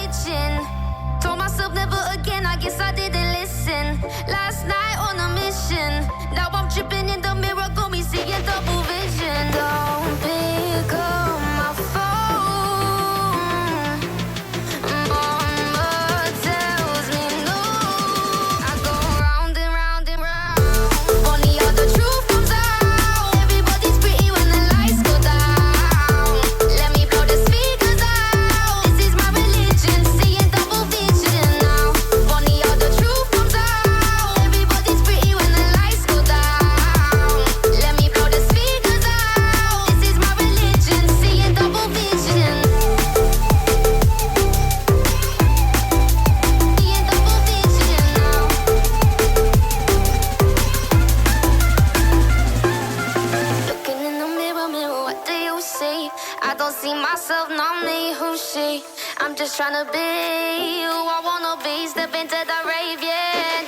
religion. Told myself never again, I guess I didn't listen. Last night on a mission, now I'm tripping in the mirror, got me seeing double vision. Don't pick up my phone. Mama tells me no. I go round and round and round. Funny how the truth comes out. Everybody's pretty when the lights go down. Let me blow the speakers out. This is my religion, seeing double vision now. Funny how the truth comes out. Everybody's pretty when the lights go down. Let me blow the speakers out. This is my religion, seeing double vision. Seeing double vision now. Looking in the mirror, mirror, what do you see? I don't see myself, not me, who's she? I'm just tryna be who I wanna be. Step into the rave, yeah.